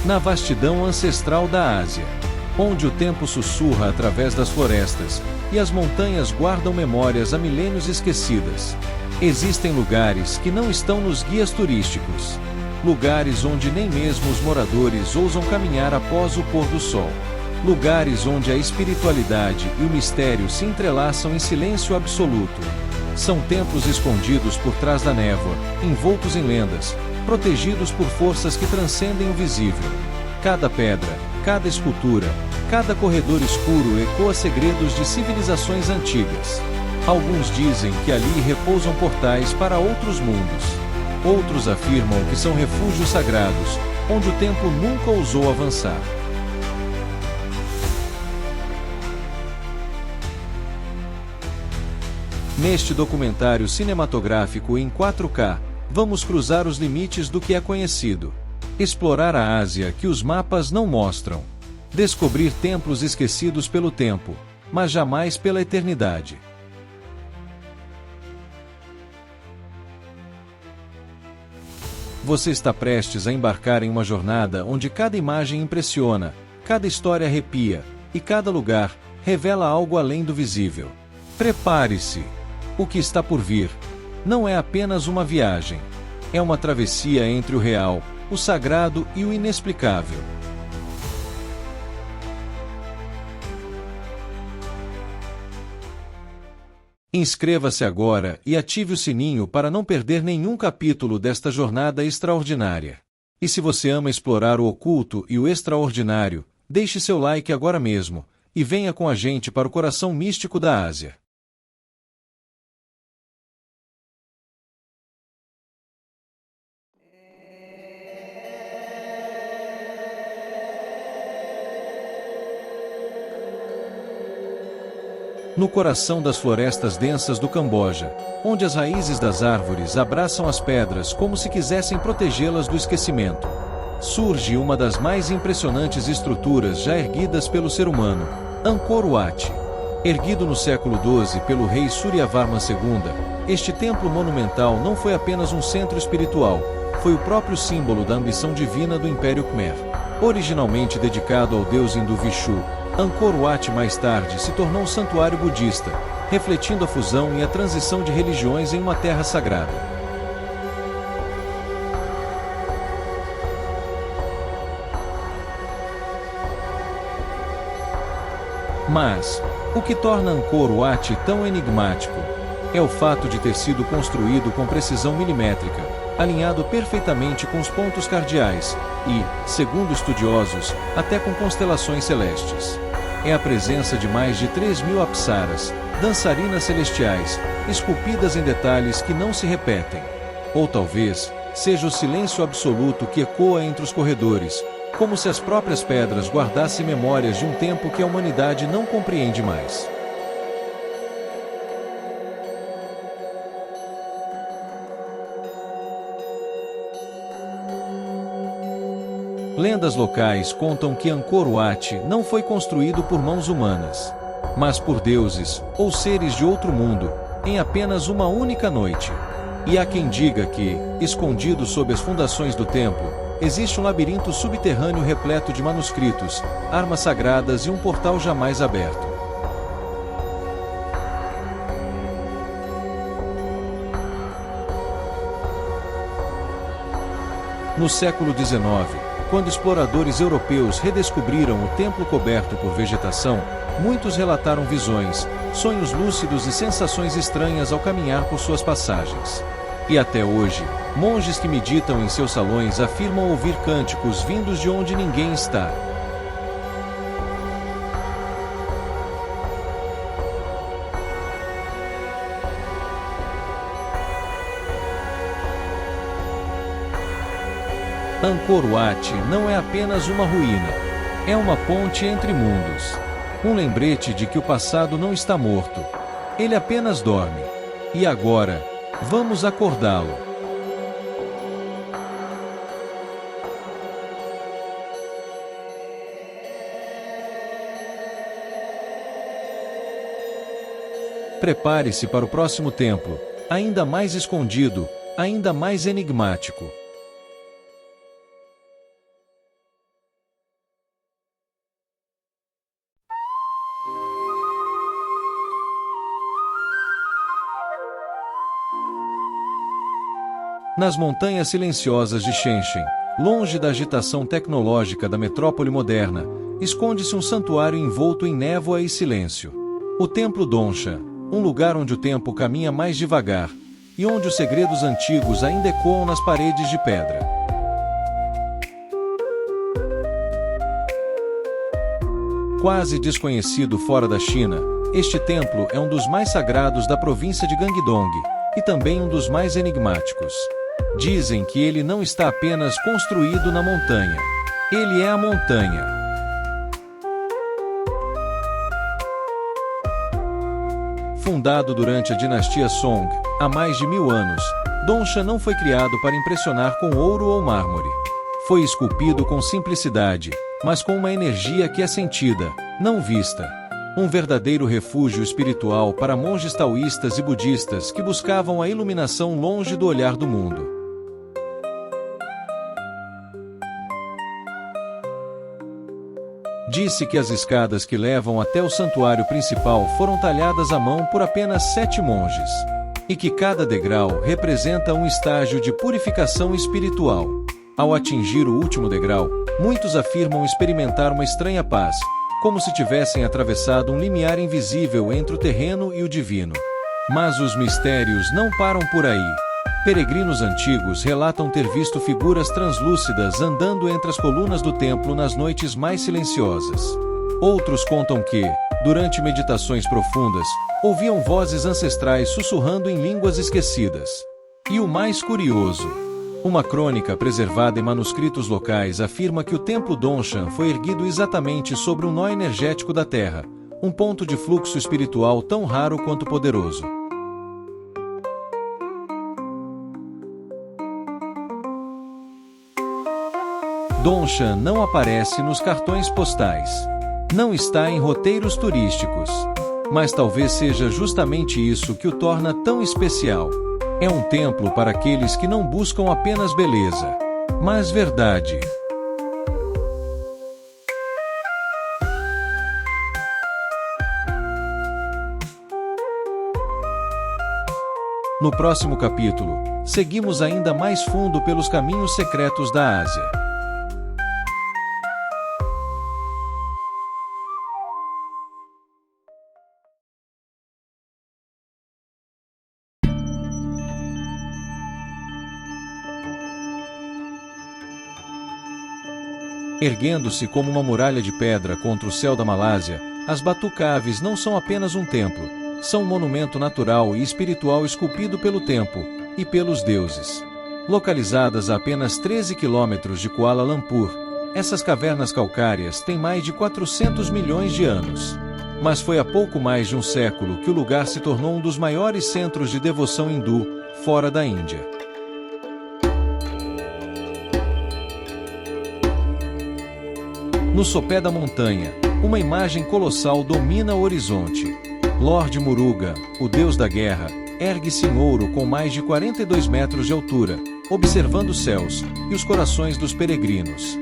Na vastidão ancestral da Ásia, onde o tempo sussurra através das florestas, e as montanhas guardam memórias há milênios esquecidas, existem lugares que não estão nos guias turísticos. Lugares onde nem mesmo os moradores ousam caminhar após o pôr do sol. Lugares onde a espiritualidade e o mistério se entrelaçam em silêncio absoluto. São templos escondidos por trás da névoa, envoltos em lendas, protegidos por forças que transcendem o visível. Cada pedra, cada escultura, cada corredor escuro ecoa segredos de civilizações antigas. Alguns dizem que ali repousam portais para outros mundos. Outros afirmam que são refúgios sagrados, onde o tempo nunca ousou avançar. Neste documentário cinematográfico em 4K, vamos cruzar os limites do que é conhecido. Explorar a Ásia que os mapas não mostram. Descobrir templos esquecidos pelo tempo, mas jamais pela eternidade. Você está prestes a embarcar em uma jornada onde cada imagem impressiona, cada história arrepia, e cada lugar revela algo além do visível. Prepare-se! O que está por vir não é apenas uma viagem. É uma travessia entre o real, o sagrado e o inexplicável. Inscreva-se agora e ative o sininho para não perder nenhum capítulo desta jornada extraordinária. E se você ama explorar o oculto e o extraordinário, deixe seu like agora mesmo, e venha com a gente para o coração místico da Ásia. No coração das florestas densas do Camboja, onde as raízes das árvores abraçam as pedras como se quisessem protegê-las do esquecimento, surge uma das mais impressionantes estruturas já erguidas pelo ser humano, Angkor Wat. Erguido no século XII pelo rei Suryavarman II, este templo monumental não foi apenas um centro espiritual, foi o próprio símbolo da ambição divina do Império Khmer. Originalmente dedicado ao deus hindu Vishu, Angkor Wat mais tarde se tornou um santuário budista, refletindo a fusão e a transição de religiões em uma terra sagrada. Mas, o que torna Angkor Wat tão enigmático é o fato de ter sido construído com precisão milimétrica, alinhado perfeitamente com os pontos cardeais e, segundo estudiosos, até com constelações celestes. É a presença de mais de 3.000 apsaras, dançarinas celestiais, esculpidas em detalhes que não se repetem. Ou talvez, seja o silêncio absoluto que ecoa entre os corredores, como se as próprias pedras guardassem memórias de um tempo que a humanidade não compreende mais. Lendas locais contam que Angkor Wat não foi construído por mãos humanas, mas por deuses, ou seres de outro mundo, em apenas uma única noite. E há quem diga que, escondido sob as fundações do templo, existe um labirinto subterrâneo repleto de manuscritos, armas sagradas e um portal jamais aberto. No século XIX, quando exploradores europeus redescobriram o templo coberto por vegetação, muitos relataram visões, sonhos lúcidos e sensações estranhas ao caminhar por suas passagens. E até hoje, monges que meditam em seus salões afirmam ouvir cânticos vindos de onde ninguém está. Angkor Wat não é apenas uma ruína, é uma ponte entre mundos. Um lembrete de que o passado não está morto. Ele apenas dorme. E agora, vamos acordá-lo. Prepare-se para o próximo templo, ainda mais escondido, ainda mais enigmático. Nas montanhas silenciosas de Shenshen, longe da agitação tecnológica da metrópole moderna, esconde-se um santuário envolto em névoa e silêncio. O Templo Donsha, um lugar onde o tempo caminha mais devagar, e onde os segredos antigos ainda ecoam nas paredes de pedra. Quase desconhecido fora da China, este templo é um dos mais sagrados da província de Guangdong, e também um dos mais enigmáticos. Dizem que ele não está apenas construído na montanha. Ele é a montanha. Fundado durante a dinastia Song, há mais de 1000 anos, Donsha não foi criado para impressionar com ouro ou mármore. Foi esculpido com simplicidade, mas com uma energia que é sentida, não vista. Um verdadeiro refúgio espiritual para monges taoístas e budistas que buscavam a iluminação longe do olhar do mundo. Disse que as escadas que levam até o santuário principal foram talhadas à mão por apenas 7 monges. E que cada degrau representa um estágio de purificação espiritual. Ao atingir o último degrau, muitos afirmam experimentar uma estranha paz, como se tivessem atravessado um limiar invisível entre o terreno e o divino. Mas os mistérios não param por aí. Peregrinos antigos relatam ter visto figuras translúcidas andando entre as colunas do templo nas noites mais silenciosas. Outros contam que, durante meditações profundas, ouviam vozes ancestrais sussurrando em línguas esquecidas. E o mais curioso, uma crônica preservada em manuscritos locais afirma que o Templo Donsha foi erguido exatamente sobre um nó energético da Terra, um ponto de fluxo espiritual tão raro quanto poderoso. Donsha não aparece nos cartões postais. Não está em roteiros turísticos. Mas talvez seja justamente isso que o torna tão especial. É um templo para aqueles que não buscam apenas beleza, mas verdade. No próximo capítulo, seguimos ainda mais fundo pelos caminhos secretos da Ásia. Erguendo-se como uma muralha de pedra contra o céu da Malásia, as Batu Caves não são apenas um templo, são um monumento natural e espiritual esculpido pelo tempo e pelos deuses. Localizadas a apenas 13 quilômetros de Kuala Lumpur, essas cavernas calcárias têm mais de 400 milhões de anos. Mas foi há pouco mais de um século que o lugar se tornou um dos maiores centros de devoção hindu, fora da Índia. No sopé da montanha, uma imagem colossal domina o horizonte. Lord Muruga, o deus da guerra, ergue-se em ouro com mais de 42 metros de altura, observando os céus e os corações dos peregrinos.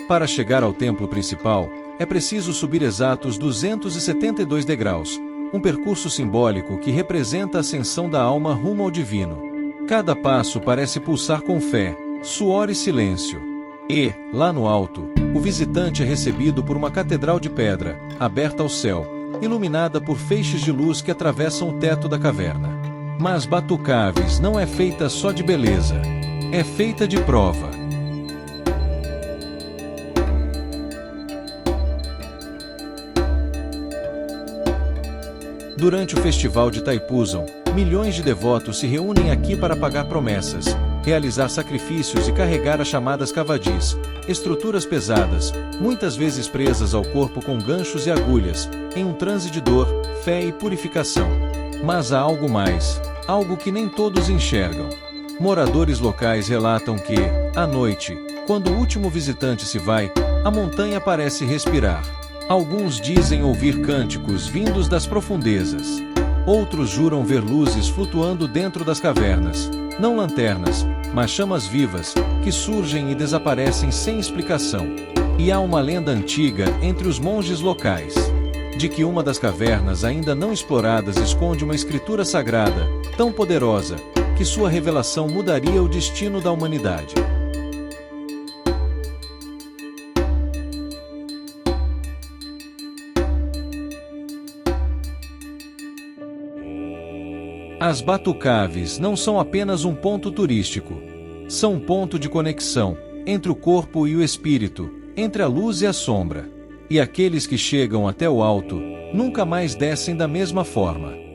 Para chegar ao templo principal, é preciso subir exatos 272 degraus, um percurso simbólico que representa a ascensão da alma rumo ao divino. Cada passo parece pulsar com fé, suor e silêncio. E, lá no alto, o visitante é recebido por uma catedral de pedra, aberta ao céu, iluminada por feixes de luz que atravessam o teto da caverna. Mas Batu Caves não é feita só de beleza. É feita de prova. Durante o festival de Thaipusam, milhões de devotos se reúnem aqui para pagar promessas, realizar sacrifícios e carregar as chamadas cavadis, estruturas pesadas, muitas vezes presas ao corpo com ganchos e agulhas, em um transe de dor, fé e purificação. Mas há algo mais, algo que nem todos enxergam. Moradores locais relatam que, à noite, quando o último visitante se vai, a montanha parece respirar. Alguns dizem ouvir cânticos vindos das profundezas. Outros juram ver luzes flutuando dentro das cavernas, não lanternas, mas chamas vivas, que surgem e desaparecem sem explicação. E há uma lenda antiga entre os monges locais. de que uma das cavernas ainda não exploradas esconde uma escritura sagrada, tão poderosa, que sua revelação mudaria o destino da humanidade. As Batucaves não são apenas um ponto turístico. São um ponto de conexão entre o corpo e o espírito, entre a luz e a sombra. E aqueles que chegam até o alto, nunca mais descem da mesma forma.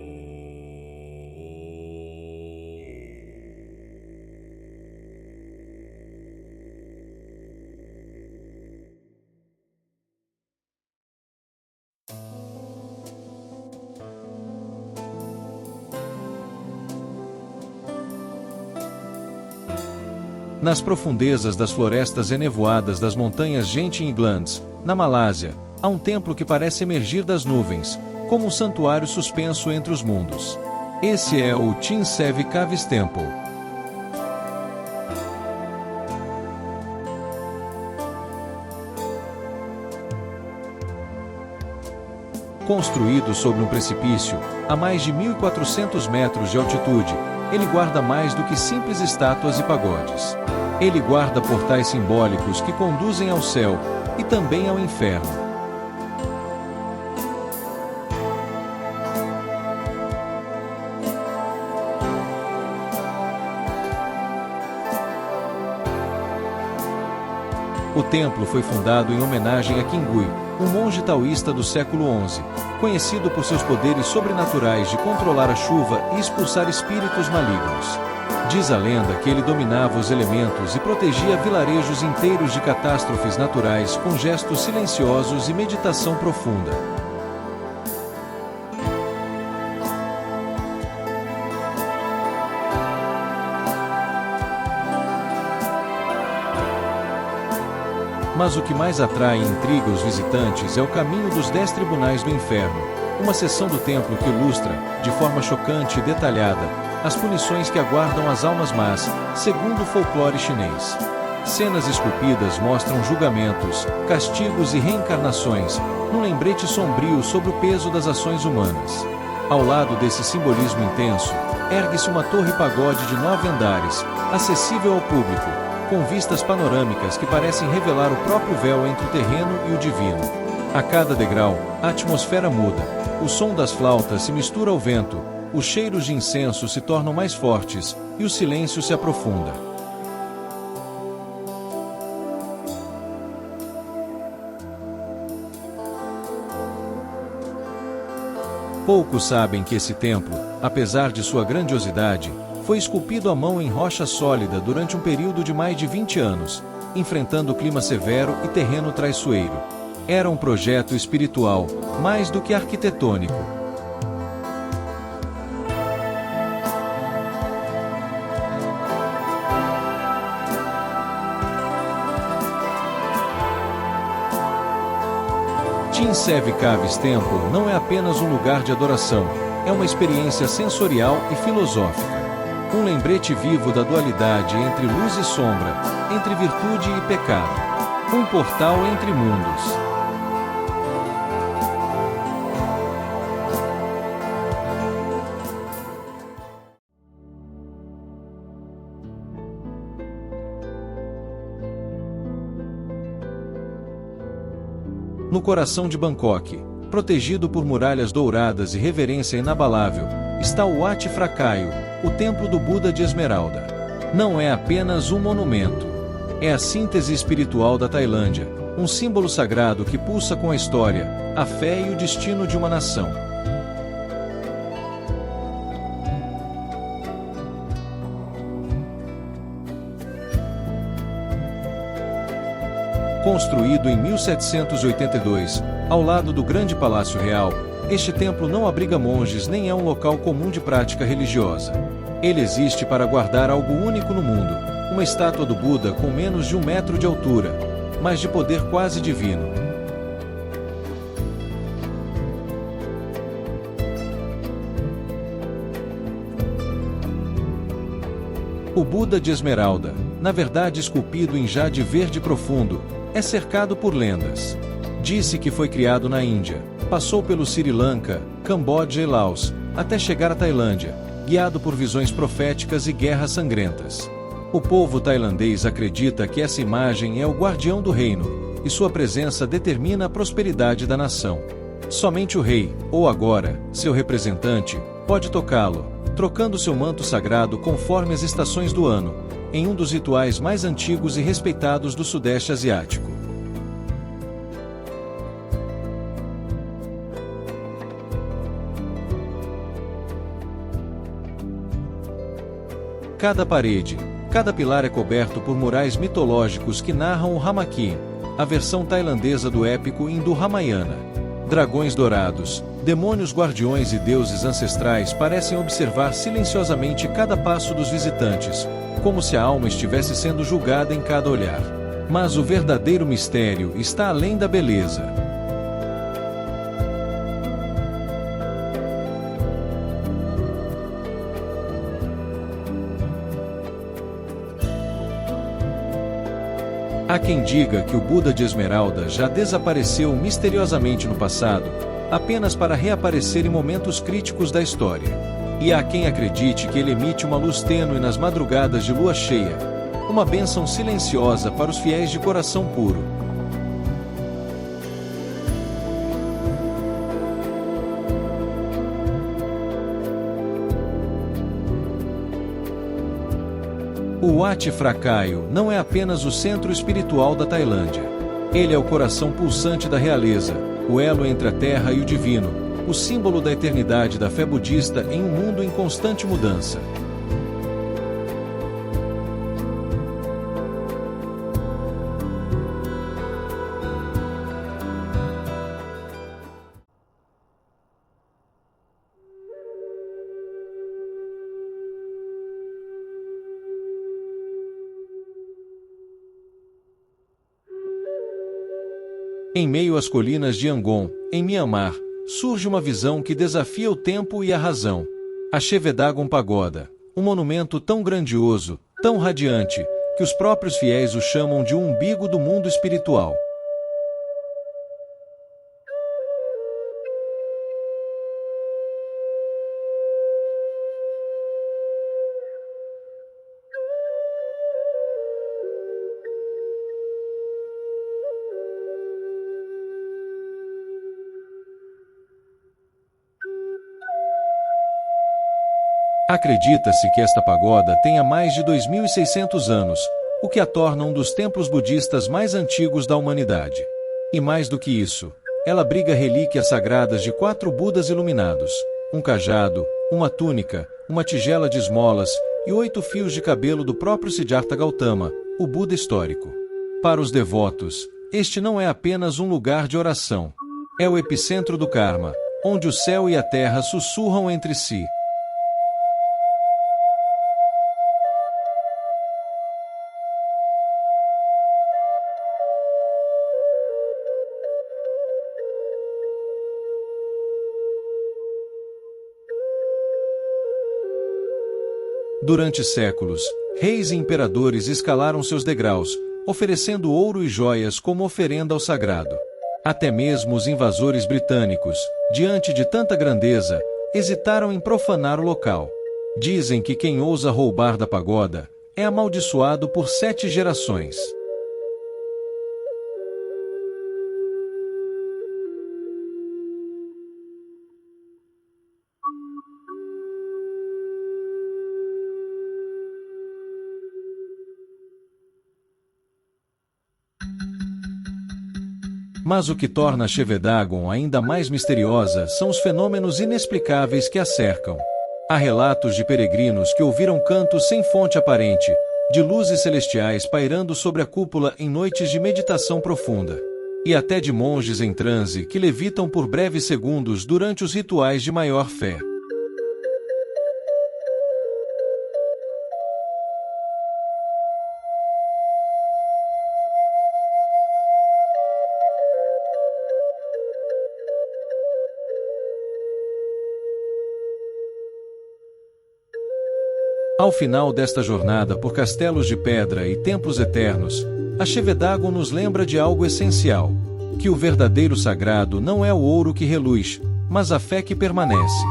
Nas profundezas das florestas enevoadas das montanhas Genting Glands, na Malásia, há um templo que parece emergir das nuvens, como um santuário suspenso entre os mundos. Esse é o Thin Sev Caves Temple. Construído sobre um precipício, a mais de 1.400 metros de altitude, ele guarda mais do que simples estátuas e pagodes. Ele guarda portais simbólicos que conduzem ao céu e também ao inferno. O templo foi fundado em homenagem a Qingui, um monge taoísta do século XI, conhecido por seus poderes sobrenaturais de controlar a chuva e expulsar espíritos malignos. Diz a lenda que ele dominava os elementos e protegia vilarejos inteiros de catástrofes naturais com gestos silenciosos e meditação profunda. Mas o que mais atrai e intriga os visitantes é o caminho dos 10 tribunais do inferno, uma seção do templo que ilustra, de forma chocante e detalhada, as punições que aguardam as almas más, segundo o folclore chinês. Cenas esculpidas mostram julgamentos, castigos e reencarnações, num lembrete sombrio sobre o peso das ações humanas. Ao lado desse simbolismo intenso, ergue-se uma torre-pagode de 9 andares, acessível ao público, com vistas panorâmicas que parecem revelar o próprio véu entre o terreno e o divino. A cada degrau, a atmosfera muda, o som das flautas se mistura ao vento, os cheiros de incenso se tornam mais fortes e o silêncio se aprofunda. Poucos sabem que esse templo, apesar de sua grandiosidade, foi esculpido à mão em rocha sólida durante um período de mais de 20 anos, enfrentando clima severo e terreno traiçoeiro. Era um projeto espiritual, mais do que arquitetônico. Thin Sev Caves Temple não é apenas um lugar de adoração, é uma experiência sensorial e filosófica. Um lembrete vivo da dualidade entre luz e sombra, entre virtude e pecado. Um portal entre mundos. No coração de Bangkok, protegido por muralhas douradas e reverência inabalável, está o Wat Phra Kaew, o templo do Buda de Esmeralda. Não é apenas um monumento. É a síntese espiritual da Tailândia, um símbolo sagrado que pulsa com a história, a fé e o destino de uma nação. Construído em 1782, ao lado do Grande Palácio Real, este templo não abriga monges nem é um local comum de prática religiosa. Ele existe para guardar algo único no mundo, uma estátua do Buda com menos de 1 metro de altura, mas de poder quase divino. O Buda de Esmeralda, na verdade esculpido em jade verde profundo, é cercado por lendas. Disse que foi criado na Índia, Passou pelo Sri Lanka, Camboja e Laos, até chegar à Tailândia, guiado por visões proféticas e guerras sangrentas. O povo tailandês acredita que essa imagem é o guardião do reino, e sua presença determina a prosperidade da nação. Somente o rei, ou agora, seu representante, pode tocá-lo, trocando seu manto sagrado conforme as estações do ano, em um dos rituais mais antigos e respeitados do Sudeste Asiático. Cada parede, cada pilar é coberto por murais mitológicos que narram o Ramaki, a versão tailandesa do épico hindu Ramayana. Dragões dourados, demônios guardiões e deuses ancestrais parecem observar silenciosamente cada passo dos visitantes, como se a alma estivesse sendo julgada em cada olhar. Mas o verdadeiro mistério está além da beleza. Há quem diga que o Buda de Esmeralda já desapareceu misteriosamente no passado, apenas para reaparecer em momentos críticos da história. E há quem acredite que ele emite uma luz tênue nas madrugadas de lua cheia, uma bênção silenciosa para os fiéis de coração puro. O Wat Phra Kaew não é apenas o centro espiritual da Tailândia. Ele é o coração pulsante da realeza, o elo entre a terra e o divino, o símbolo da eternidade da fé budista em um mundo em constante mudança. Em meio às colinas de Yangon, em Myanmar, surge uma visão que desafia o tempo e a razão. A Chevedagon Pagoda, um monumento tão grandioso, tão radiante, que os próprios fiéis o chamam de um umbigo do mundo espiritual. Acredita-se que esta pagoda tenha mais de 2.600 anos, o que a torna um dos templos budistas mais antigos da humanidade. E mais do que isso, ela abriga relíquias sagradas de 4 Budas iluminados, um cajado, uma túnica, uma tigela de esmolas e 8 fios de cabelo do próprio Siddhartha Gautama, o Buda histórico. Para os devotos, este não é apenas um lugar de oração. É o epicentro do karma, onde o céu e a terra sussurram entre si. Durante séculos, reis e imperadores escalaram seus degraus, oferecendo ouro e joias como oferenda ao sagrado. Até mesmo os invasores britânicos, diante de tanta grandeza, hesitaram em profanar o local. Dizem que quem ousa roubar da pagoda é amaldiçoado por 7 gerações. Mas o que torna a Chevedagon ainda mais misteriosa são os fenômenos inexplicáveis que a cercam. Há relatos de peregrinos que ouviram cantos sem fonte aparente, de luzes celestiais pairando sobre a cúpula em noites de meditação profunda. E até de monges em transe que levitam por breves segundos durante os rituais de maior fé. Ao final desta jornada por castelos de pedra e templos eternos, a Chevedagon nos lembra de algo essencial. que o verdadeiro sagrado não é o ouro que reluz, mas a fé que permanece.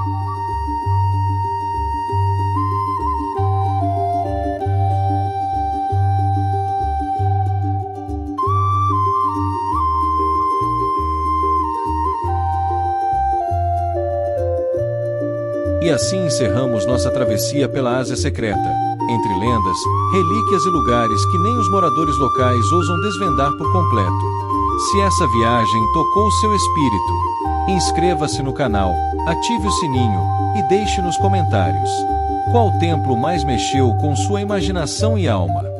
E assim encerramos nossa travessia pela Ásia secreta, entre lendas, relíquias e lugares que nem os moradores locais ousam desvendar por completo. Se essa viagem tocou seu espírito, inscreva-se no canal, ative o sininho e deixe nos comentários qual templo mais mexeu com sua imaginação e alma.